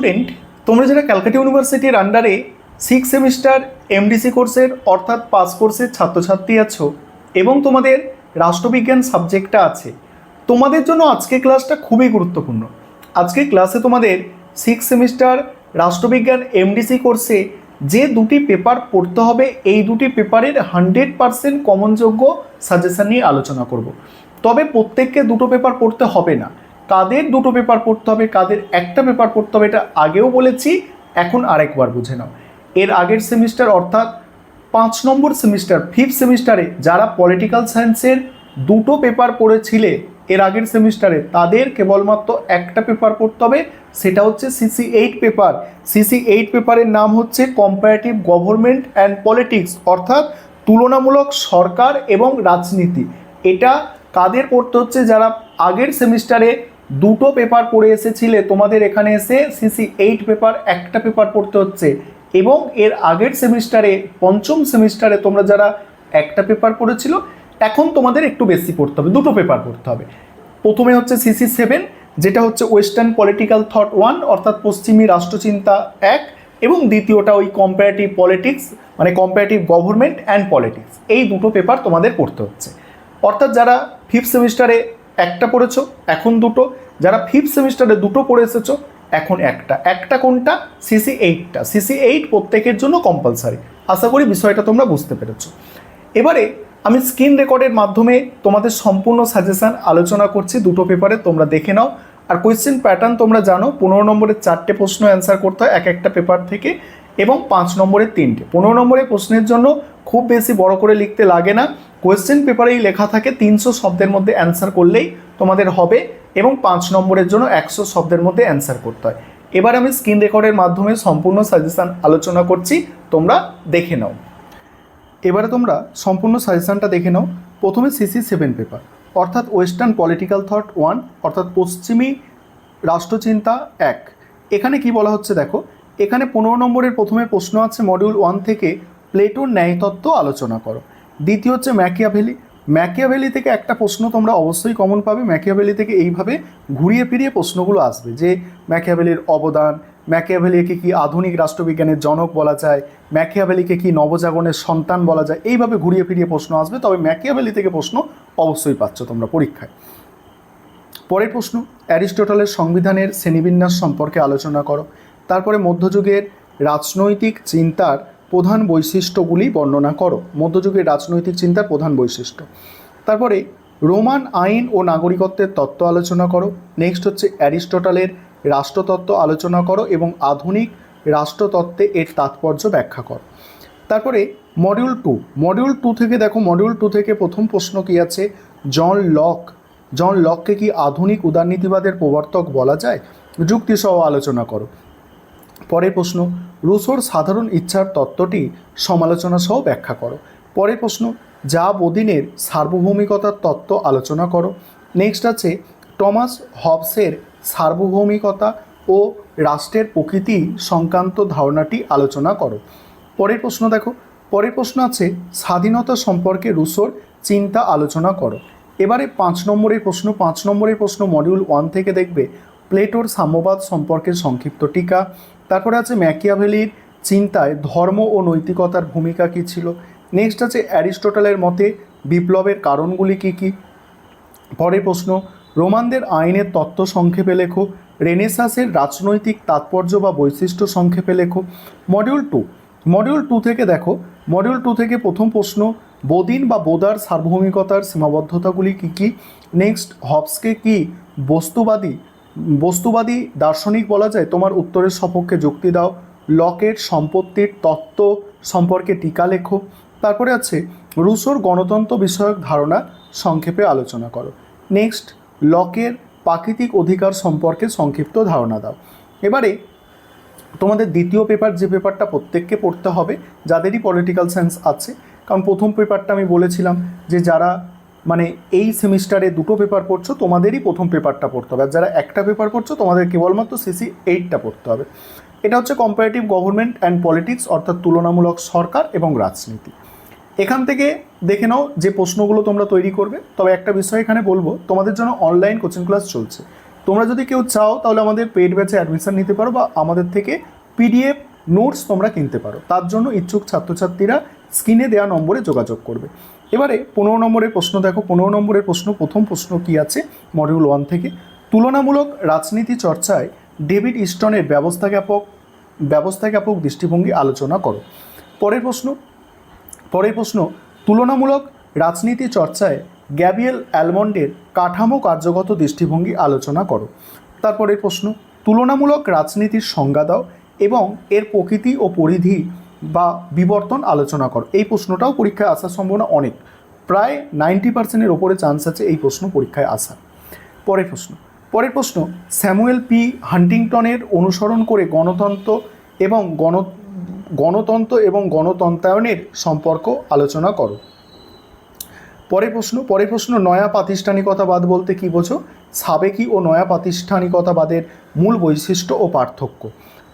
Student, তোমরা যারা ক্যালকাটা ইউনিভার্সিটির আন্ডারে 6 সেমিস্টার এমডিসি কোর্সের অর্থাৎ পাস কোর্সের ছাত্রছাত্রী আছো এবং তোমাদের রাষ্ট্রবিজ্ঞান সাবজেক্টটা আছে, তোমাদের জন্য আজকে ক্লাসটা খুবই গুরুত্বপূর্ণ। আজকে ক্লাসে তোমাদের 6 সেমিস্টার রাষ্ট্রবিজ্ঞান এমডিসি কোর্সে যে দুটি পেপার পড়তে হবে, এই দুটি পেপারের 100% কমনযোগ্য সাজেশন নিয়ে আলোচনা করব। তবে প্রত্যেককে দুটো পেপার পড়তে হবে না, কাদের দুটো পেপার পড়তে হবে, কাদের একটা পেপার পড়তে হবে, এটা আগেও বলেছি, এখন আরেকবার বুঝে নাও। এর আগের সেমিস্টার অর্থাৎ 5 নম্বর সেমিস্টার 5th সেমিস্টারে যারা পলিটিক্যাল সায়েন্সের দুটো পেপার পড়েছিলে এর আগের সেমিস্টারে, তাদের কেবলমাত্র একটা পেপার পড়তে হবে, সেটা হচ্ছে CC8 পেপার। CC8 পেপারের নাম হচ্ছে কম্পারেটিভ গভর্নমেন্ট অ্যান্ড পলিটিক্স, অর্থাৎ তুলনামূলক সরকার এবং রাজনীতি। এটা কাদের পড়তে হচ্ছে? যারা আগের সেমিস্টারে দুটো পেপার পড়ে এসেছিলে, তোমাদের এখানে এসে CC8 পেপার একটা পেপার পড়তে হচ্ছে। এবং এর আগের সেমিস্টারে 5ম সেমিস্টারে তোমরা যারা একটা পেপার পড়েছিল, এখন তোমাদের একটু বেশি পড়তে হবে, দুটো পেপার পড়তে হবে। প্রথমে হচ্ছে CC7, যেটা হচ্ছে ওয়েস্টার্ন পলিটিক্যাল থট 1 অর্থাৎ পশ্চিমী রাষ্ট্রচিন্তা 1, এবং দ্বিতীয়টা ওই কম্পারেটিভ পলিটিক্স মানে কম্পারেটিভ গভর্নমেন্ট অ্যান্ড পলিটিক্স। এই দুটো পেপার তোমাদের পড়তে হচ্ছে। অর্থাৎ যারা 5th সেমিস্টারে একটা পড়েছো এখন দুটো, যারা 5th সেমিস্টারে দুটো পড়ে এসেছো এখন একটা কোনটা? CC8টা। CC8 প্রত্যেকের জন্য কম্পালসারি। আশা করি বিষয়টা তোমরা বুঝতে পেরেছো। এবারে আমি স্ক্রিন রেকর্ডের মাধ্যমে তোমাদের সম্পূর্ণ সাজেশন আলোচনা করছি দুটো পেপারে, তোমরা দেখে নাও। আর কোয়েশ্চেন প্যাটার্ন তোমরা জানো, 15 নম্বরের 4টে প্রশ্ন অ্যান্সার করতে হয় এক একটা পেপার থেকে, এবং 5 নম্বরের 3টে। 15 নম্বরের প্রশ্নের জন্য খুব বেশি বড় করে লিখতে লাগে না, কোয়েশ্চেন পেপারেই লেখা থাকে 300 শব্দের মধ্যে অ্যান্সার করলেই তোমাদের হবে, এবং 5 নম্বরের জন্য 100 শব্দের মধ্যে অ্যান্সার করতে হয়। এবার আমি স্ক্রিন রেকর্ডের মাধ্যমে সম্পূর্ণ সাজেশন আলোচনা করছি, তোমরা দেখে নাও। এবারে তোমরা সম্পূর্ণ সাজেশনটা দেখে নাও। প্রথমে CC7 পেপার অর্থাৎ ওয়েস্টার্ন পলিটিক্যাল থট 1 অর্থাৎ পশ্চিমী রাষ্ট্রচিন্তা 1। এখানে কি বলা হচ্ছে দেখো, এখানে 15 নম্বরের প্রথমে প্রশ্ন আছে মডিউল 1 থেকে প্লেটোর ন্যায়তত্ত্ব আলোচনা করো। দ্বিতীয় হচ্ছে ম্যাকিয়াভেলি। ম্যাকিয়াভেলি থেকে একটা প্রশ্ন তোমরা অবশ্যই কমন পাবে। ম্যাকিয়াভেলি থেকে এইভাবে ঘুরিয়ে ফিরিয়ে প্রশ্নগুলো আসবে যে ম্যাকিয়াভেলির অবদান, ম্যাকিয়াভেলিকে কি আধুনিক রাষ্ট্রবিজ্ঞানের জনক বলা যায়, ম্যাকিয়াভেলিকে কি নবজাগরণের সন্তান বলা যায়, এইভাবে ঘুরিয়ে ফিরিয়ে প্রশ্ন আসবে। তবে ম্যাকিয়াভেলি থেকে প্রশ্ন অবশ্যই পাচ্ছ তোমরা পরীক্ষায়। পরের প্রশ্ন, অ্যারিস্টটলের সংবিধানের শ্রেণীবিন্যাস সম্পর্কে আলোচনা করো। তারপরে মধ্যযুগের রাজনৈতিক চিন্তার প্রধান বৈশিষ্ট্যগুলি বর্ণনা করো। মধ্যযুগের রাজনৈতিক চিন্তার প্রধান বৈশিষ্ট্য। তারপরে রোমান আইন ও নাগরিকত্বের তত্ত্ব আলোচনা করো। নেক্সট হচ্ছে অ্যারিস্টটলের রাষ্ট্রতত্ত্ব আলোচনা করো এবং আধুনিক রাষ্ট্রতত্ত্বে এর তাৎপর্য ব্যাখ্যা করো। তারপরে মডিউল 2 থেকে দেখো, মডিউল 2 থেকে প্রথম প্রশ্ন কি আছে, জন লককে কি আধুনিক উদারনীতিবাদের প্রবর্তক বলা যায়? যুক্তিসহ আলোচনা করো। পরের প্রশ্ন, রুসোর সাধারণ ইচ্ছার তত্ত্বটি সমালোচনা সহ ব্যাখ্যা করো। পরের প্রশ্ন, যা বোদিনের সার্বভৌমিকতার তত্ত্ব আলোচনা করো। নেক্সট আছে টমাস হবসের সার্বভৌমিকতা ও রাষ্ট্রের প্রকৃতি সংক্রান্ত ধারণাটি আলোচনা করো। পরের প্রশ্ন দেখো, পরের প্রশ্ন আছে স্বাধীনতা সম্পর্কে রুসোর চিন্তা আলোচনা করো। এবারে 5 নম্বরের প্রশ্ন মডিউল 1 থেকে দেখবে প্লেটোর সাম্যবাদ সম্পর্কে সংক্ষিপ্ত টিকা। তারপরে আছে ম্যাকিয়াভেলির চিন্তায় ধর্ম ও নৈতিকতার ভূমিকা কী ছিল। নেক্সট আছে অ্যারিস্টটলের মতে বিপ্লবের কারণগুলি কী কী। পরের প্রশ্ন, রোমানদের আইনের তত্ত্ব সংক্ষেপে লেখো। রেনেসাঁসের রাজনৈতিক তাৎপর্য বা বৈশিষ্ট্য সংক্ষেপে লেখো। মডিউল 2 থেকে দেখো, মডিউল 2 থেকে প্রথম প্রশ্ন, বোদিন বা বোদার সার্বভৌমিকতার সীমাবদ্ধতাগুলি কী কী। নেক্সট, হবসকে কি বস্তুবাদী দার্শনিক বলা যায়? তোমার উত্তরের সপক্ষে যুক্তি দাও। লকের সম্পত্তির তত্ত্ব সম্পর্কে টিকা লেখো। তারপরে আছে রুসোর গণতন্ত্র বিষয়ক ধারণা সংক্ষেপে আলোচনা করো। নেক্সট, লকের প্রাকৃতিক অধিকার সম্পর্কে সংক্ষিপ্ত ধারণা দাও। এবারে তোমাদের দ্বিতীয় পেপার, যে পেপারটা প্রত্যেককে পড়তে হবে যাদেরই পলিটিক্যাল সায়েন্স আছে, কারণ প্রথম পেপারটা আমি বলেছিলাম যে যারা মানে এই সেমিস্টারে দুটো পেপার পড়ছো তোমাদেরই প্রথম পেপারটা পড়তে হবে, আর যারা একটা পেপার পড়ছো তোমাদের কেবলমাত্র CC8টা পড়তে হবে। এটা হচ্ছে কম্পারেটিভ গভর্নমেন্ট অ্যান্ড পলিটিক্স অর্থাৎ তুলনামূলক সরকার এবং রাজনীতি। এখান থেকে দেখে নাও যে প্রশ্নগুলো তোমরা তৈরি করবে। তবে একটা বিষয় এখানে বলবো, তোমাদের জন্য অনলাইন কোচিং ক্লাস চলছে। তোমরা যদি কেউ চাও তাহলে আমাদের পেইড ব্যাচে অ্যাডমিশন নিতে পারো বা আমাদের থেকে পিডিএফ নোটস তোমরা কিনতে পারো। তার জন্য ইচ্ছুক ছাত্রছাত্রীরা স্ক্রিনে দেওয়া নম্বরে যোগাযোগ করবে। এবারে 15 নম্বরের প্রশ্ন দেখো। 15 নম্বরের প্রশ্ন, প্রথম প্রশ্ন কি আছে মডিউল 1 থেকে, তুলনামূলক রাজনীতি চর্চায় ডেভিড ইস্টনের ব্যবস্থাজ্ঞাপক দৃষ্টিভঙ্গি আলোচনা করো। পরের প্রশ্ন তুলনামূলক রাজনীতি চর্চায় গ্যাব্রিয়েল অ্যালমন্ডের কাঠামো কার্যগত দৃষ্টিভঙ্গি আলোচনা করো। তারপরের প্রশ্ন তুলনামূলক রাজনীতির সংজ্ঞা দাও এবং এর প্রকৃতি ও পরিধি বা বিবর্তন আলোচনা করো। এই প্রশ্নটাও পরীক্ষায় আসার সম্ভাবনা অনেক, প্রায় 90%-এর ওপরে চান্স আছে এই প্রশ্ন পরীক্ষায় আসার। পরের প্রশ্ন স্যামুয়েল পি হান্টিংটনের অনুসরণ করে গণতন্ত্র এবং গণতন্ত্রায়নের সম্পর্ক আলোচনা করো। পরের প্রশ্ন নয়া প্রাতিষ্ঠানিকতাবাদ বলতে কী বোঝো? সাবেকি ও নয়া প্রাতিষ্ঠানিকতাবাদের মূল বৈশিষ্ট্য ও পার্থক্য।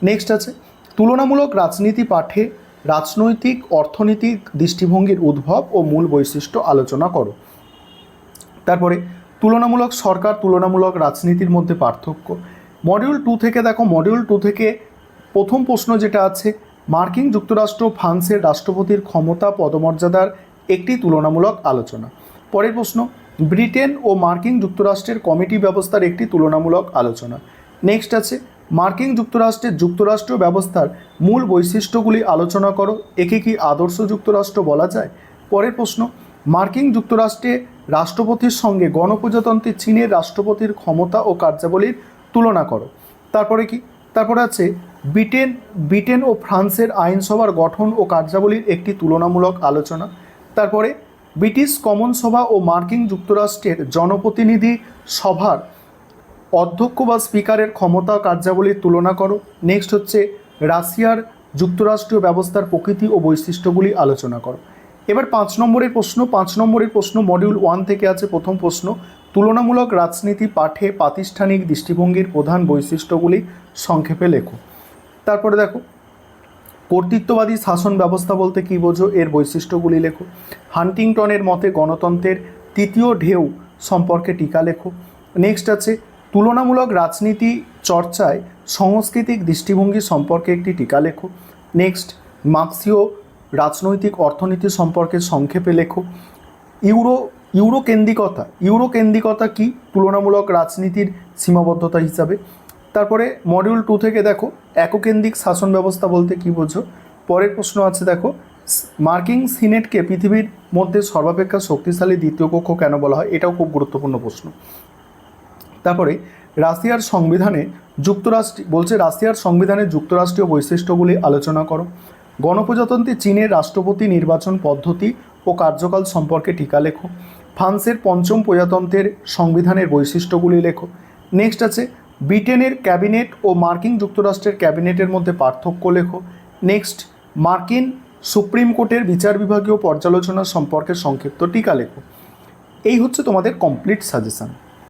নেক্সট আছে তুলনামূলক রাজনীতি পাঠে রাজনৈতিক অর্থনৈতিক দৃষ্টিভঙ্গির উদ্ভব ও মূল বৈশিষ্ট্য আলোচনা করো। তারপরে তুলনামূলক সরকার তুলনামূলক রাজনীতির মধ্যে পার্থক্য। মডিউল 2 থেকে দেখো, মডিউল 2 থেকে প্রথম প্রশ্ন যেটা আছে, মার্কিন যুক্তরাষ্ট্র ফ্রান্সের রাষ্ট্রপতির ক্ষমতা পদমর্যাদার একটি তুলনামূলক আলোচনা। পরের প্রশ্ন ব্রিটেন ও মার্কিন যুক্তরাষ্ট্রের কমিটি ব্যবস্থার একটি তুলনামূলক আলোচনা। নেক্সট আছে মার্কিন যুক্তরাষ্ট্রের যুক্তরাষ্ট্রীয় ব্যবস্থার মূল বৈশিষ্ট্যগুলি আলোচনা করো, একে কি আদর্শ যুক্তরাষ্ট্র বলা যায়? পরের প্রশ্ন মার্কিন যুক্তরাষ্ট্রে রাষ্ট্রপতির সঙ্গে গণপ্রজাতন্ত্রী চীনের রাষ্ট্রপতির ক্ষমতা ও কার্যাবলীর তুলনা করো। তারপরে আছে ব্রিটেন ও ফ্রান্সের আইনসভার গঠন ও কার্যাবলীর একটি তুলনামূলক আলোচনা। তারপরে ব্রিটিশ কমন সভা ও মার্কিন যুক্তরাষ্ট্রের জনপ্রতিনিধি সভার অধ্যক্ষ বা স্পিকারের ক্ষমতা কার্যাবলীর তুলনা করো। নেক্সট হচ্ছে রাশিয়ার যুক্তরাষ্ট্রীয় ব্যবস্থার প্রকৃতি ও বৈশিষ্ট্যগুলি আলোচনা করো। এবার 5 নম্বরের প্রশ্ন মডিউল 1 থেকে আছে। প্রথম প্রশ্ন তুলনামূলক রাজনীতি পাঠে প্রাতিষ্ঠানিক দৃষ্টিভঙ্গির প্রধান বৈশিষ্ট্যগুলি সংক্ষেপে লেখো। তারপরে দেখো কর্তৃত্ববাদী শাসন ব্যবস্থা বলতে কী বোঝো, এর বৈশিষ্ট্যগুলি লেখো। হান্টিংটনের মতে গণতন্ত্রের তৃতীয় ঢেউ সম্পর্কে টিকা লেখো। নেক্সট আছে তুলনামূলক রাজনীতি চর্চায় সাংস্কৃতিক দৃষ্টিভঙ্গি সম্পর্কে একটি টিকা লেখো। নেক্সট মার্ক্সীয় রাজনৈতিক অর্থনীতি সম্পর্কে সংক্ষেপে লেখো। ইউরোকেন্দ্রিকতা কি তুলনামূলক রাজনীতির সীমাবদ্ধতা হিসাবে। তারপরে মডিউল 2 থেকে দেখো এককেন্দ্রিক শাসন ব্যবস্থা বলতে কী বোঝো। পরের প্রশ্ন আছে দেখো মার্কিন সিনেটকে পৃথিবীর মধ্যে সর্বাপেক্ষা শক্তিশালী দ্বিতীয় কক্ষ কেন বলা হয়, এটাও খুব গুরুত্বপূর্ণ প্রশ্ন। তারপরে রাশিয়ার সংবিধানে যুক্তরাষ্ট্রীয় বৈশিষ্ট্যগুলি আলোচনা করো। গণপ্রজাতন্ত্রী চীনের রাষ্ট্রপতি নির্বাচন পদ্ধতি ও কার্যকাল সম্পর্কে টিকা লেখো। ফ্রান্সের পঞ্চম প্রজাতন্ত্রের সংবিধানের বৈশিষ্ট্যগুলি লেখো। নেক্সট আছে ব্রিটেনের ক্যাবিনেট ও মার্কিন যুক্তরাষ্ট্রের ক্যাবিনেটের মধ্যে পার্থক্য লেখো। নেক্সট মার্কিন সুপ্রিম কোর্টের বিচার বিভাগীয় পর্যালোচনা সম্পর্কে সংক্ষিপ্ত টিকা লেখো। এই হচ্ছে তোমাদের কমপ্লিট সাজেশন।